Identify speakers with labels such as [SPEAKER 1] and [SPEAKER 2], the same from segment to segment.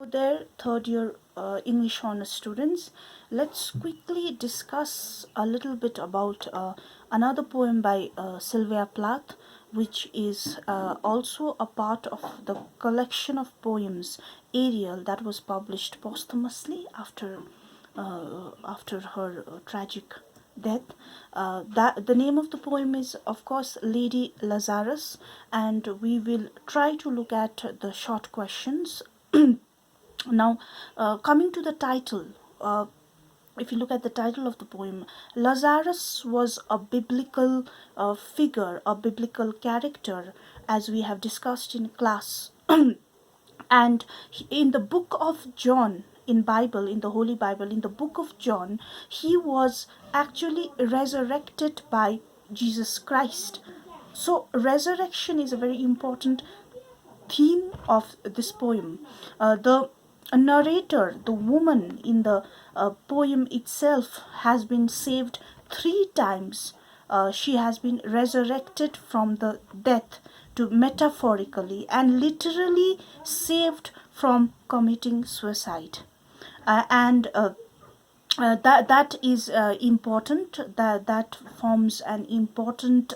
[SPEAKER 1] There, third year English honors students. Let's quickly discuss a little bit about another poem by Sylvia Plath, which is also a part of the collection of poems Ariel that was published posthumously after her tragic death. That the name of the poem is, of course, Lady Lazarus, and we will try to look at the short questions. Now, coming to the title, if you look at the title of the poem, Lazarus was a biblical figure, a biblical character, as we have discussed in class. And in the book of John, in Bible, in the Holy Bible, in the book of John, he was actually resurrected by Jesus Christ. So resurrection is a very important theme of this poem. The narrator, the woman in the poem itself, has been saved 3 times. She has been resurrected from the death, to metaphorically and literally saved from committing suicide. That is important. That forms an important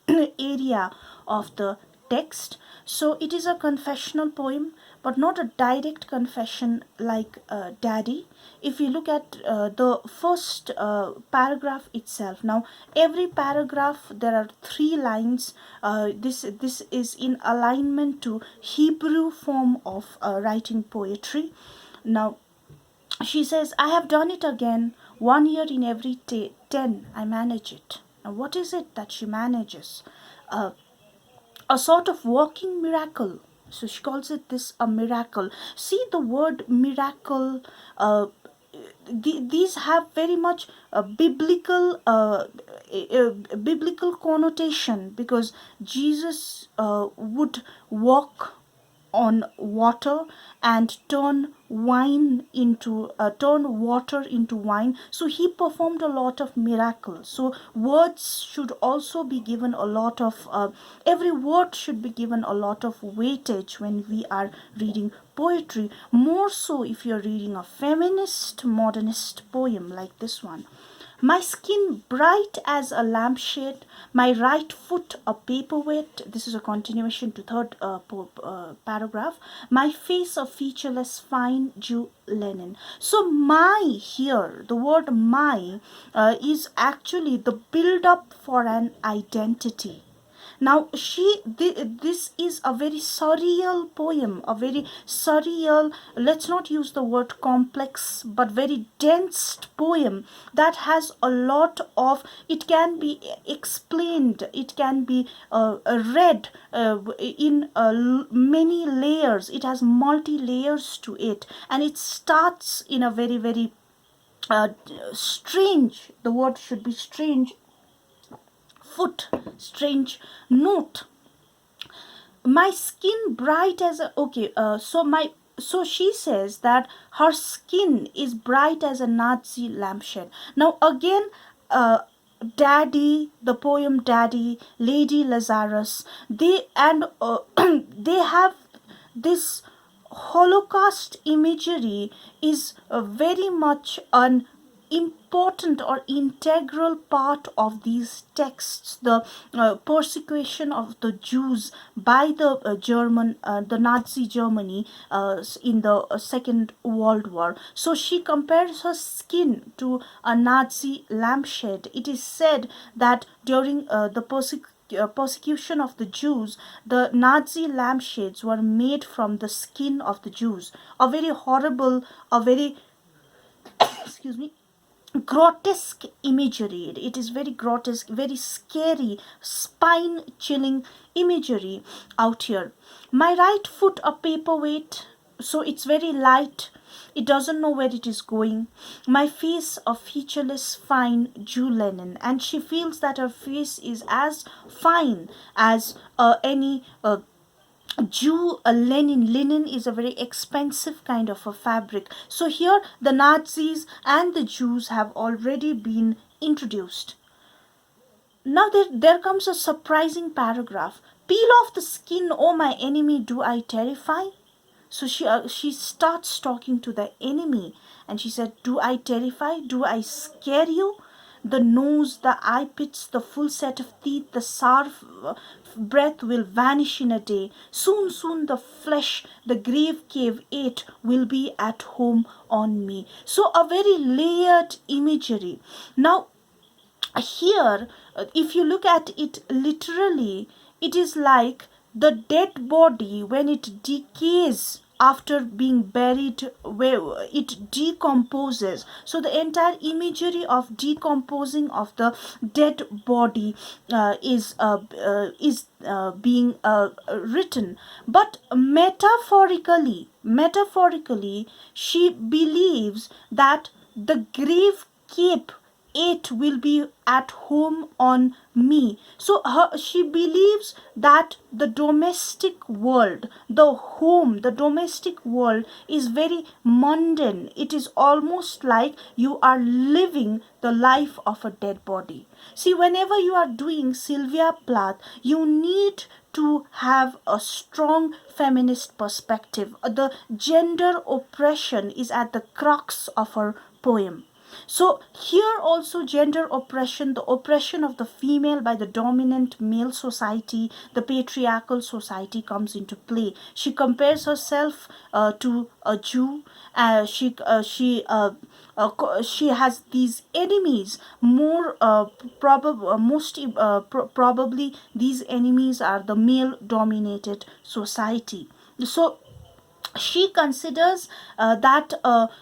[SPEAKER 1] area of the text. So it is a confessional poem, but not a direct confession like Daddy. If you look at the first paragraph itself, now every paragraph there are 3 lines. This is in alignment to Hebrew form of writing poetry. Now she says, I have done it again. 1 year in every 10, I manage it. Now, what is it that she manages? A sort of walking miracle. So she calls it this a miracle. See the word miracle. These have very much a biblical connotation, because Jesus would walk on water and turn water into wine. So he performed a lot of miracles. So words should also be given a lot of every word should be given a lot of weightage when we are reading poetry, more so if you're reading a feminist modernist poem like this one. My skin bright as a lampshade, my right foot a paperweight. This is a continuation to third paragraph. My face a featureless fine Jew linen. So my here, the word my is actually the build up for an identity. Now this is a very surreal poem, a very surreal, let's not use the word complex, but very dense poem that has a lot of, it can be explained, it can be read in many layers. It has multi layers to it, and it starts in a very, very strange, the word should be strange, strange note. My skin bright as a, okay, so she says that her skin is bright as a Nazi lampshade. Now again, Daddy, the poem Daddy, Lady Lazarus, they they have this Holocaust imagery is very much an important or integral part of these texts. The persecution of the Jews by the the Nazi Germany in the Second World War. So she compares her skin to a Nazi lampshade. It is said that during the persecution of the Jews, the Nazi lampshades were made from the skin of the Jews. A very horrible, a very excuse me, grotesque imagery. It is very grotesque, very scary, spine chilling imagery out here. My right foot a paperweight, so it's very light, it doesn't know where it is going. My face a featureless fine Jew linen, and she feels that her face is as fine as any Jew linen is a very expensive kind of a fabric. So here the Nazis and the Jews have already been introduced. Now there comes a surprising paragraph. Peel off the skin, oh my enemy, do I terrify? So she starts talking to the enemy, and she said, "Do I terrify? Do I scare you? The nose, the eye pits, the full set of teeth, the sour breath will vanish in a day. Soon, soon the flesh, the grave cave it will be at home on me." So a very layered imagery. Now here, if you look at it literally, it is like the dead body when it decays after being buried, where it decomposes. So the entire imagery of decomposing of the dead body is being written. But metaphorically she believes that the grave cape it will be at home on me. So she believes that the domestic world, the home, the domestic world is very mundane. It is almost like you are living the life of a dead body. See, whenever you are doing Sylvia Plath, you need to have a strong feminist perspective. The gender oppression is at the crux of her poem. So here also gender oppression, the oppression of the female by the dominant male society, the patriarchal society, comes into play. She compares herself to a Jew. She has these enemies. Probably these enemies are the male-dominated society. So she considers that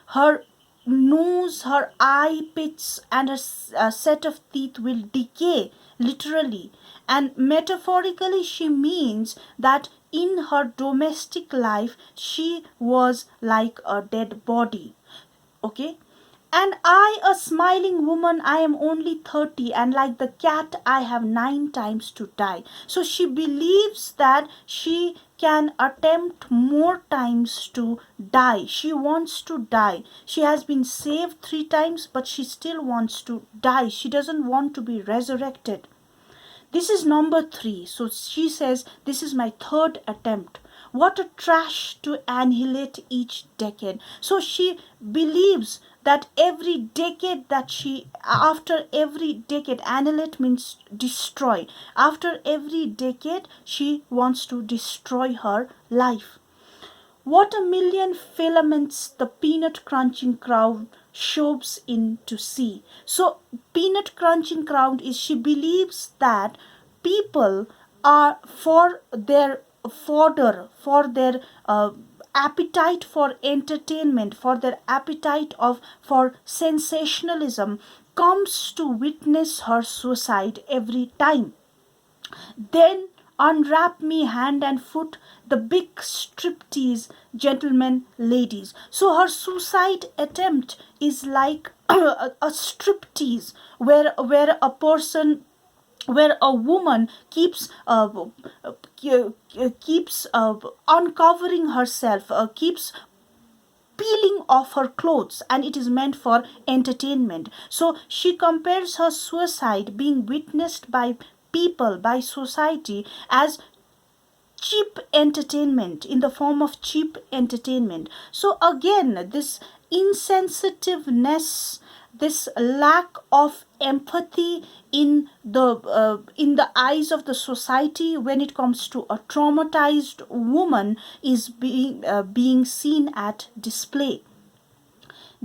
[SPEAKER 1] her nose, her eye pits, and her set of teeth will decay literally. And metaphorically, she means that in her domestic life, she was like a dead body. Okay, and I, a smiling woman, I am only 30, and like the cat, I have 9 times to die. So she believes that she can attempt more times to die. She wants to die. She has been saved 3 times, but she still wants to die. She doesn't want to be resurrected. This is number 3. So she says, "This is my third attempt." What a trash to annihilate each decade. So she believes that every decade that after every decade, annihilate means destroy. After every decade, she wants to destroy her life. What a million filaments the peanut crunching crowd shoves in to see. So, peanut crunching crowd is, she believes that people are for their fodder, for their appetite for entertainment, for their appetite of for sensationalism, comes to witness her suicide every time. Then unwrap me hand and foot, the big striptease, gentlemen, ladies. So her suicide attempt is like a striptease, where a woman keeps uncovering herself, keeps peeling off her clothes, and it is meant for entertainment. So she compares her suicide being witnessed by people, by society, as cheap entertainment, in the form of cheap entertainment. So again, this insensitiveness, this lack of empathy in the eyes of the society when it comes to a traumatized woman is being seen at display.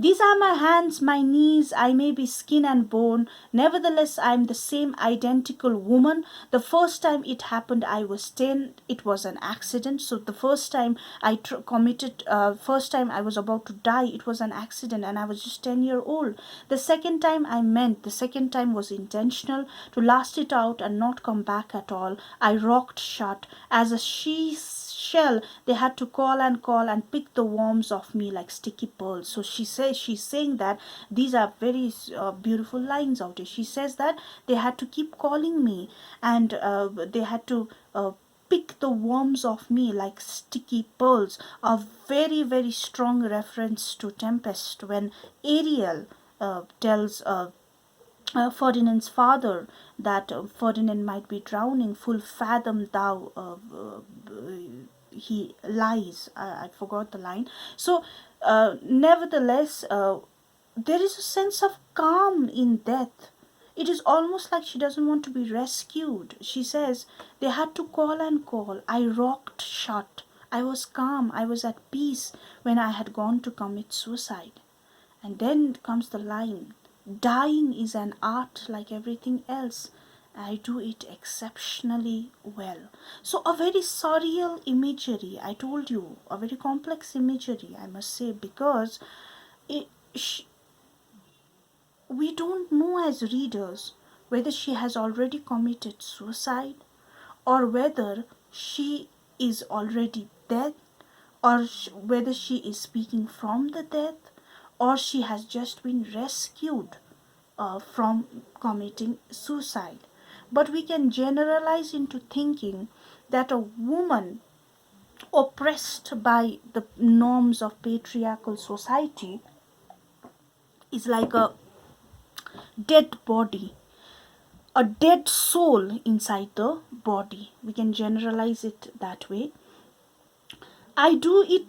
[SPEAKER 1] These are my hands, my knees, I may be skin and bone, nevertheless I am the same identical woman. The first time it happened I was 10, it was an accident. So the first time first time I was about to die, it was an accident and I was just 10-year old. The second time the second time was intentional, to last it out and not come back at all. I rocked shut as a shell. They had to call and pick the worms off me like sticky pearls. So she's saying that these are very beautiful lines out here. She says that they had to keep calling me, and they had to pick the worms off me like sticky pearls. A very, very strong reference to Tempest when Ariel tells Ferdinand's father that Ferdinand might be drowning. Full fathom thou he lies. I forgot the line. So nevertheless, there is a sense of calm in death. It is almost like she doesn't want to be rescued. She says, they had to call and call. I rocked shut. I was calm. I was at peace when I had gone to commit suicide. And then comes the line, dying is an art like everything else. I do it exceptionally well. So, a very surreal imagery, I told you, a very complex imagery, I must say, because it, sh we don't know as readers whether she has already committed suicide or whether she is already dead or whether she is speaking from the death or she has just been rescued from committing suicide. But we can generalize into thinking that a woman oppressed by the norms of patriarchal society is like a dead body, a dead soul inside the body. We can generalize it that way. I do it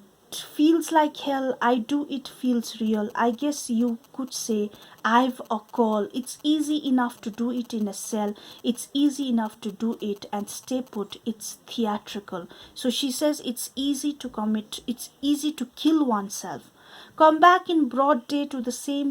[SPEAKER 1] feels like hell. I do it feels real. I guess you could say I've a call. It's easy enough to do it in a cell. It's easy enough to do it and stay put. It's theatrical. So she says it's easy to commit, it's easy to kill oneself. Come back in broad day to the same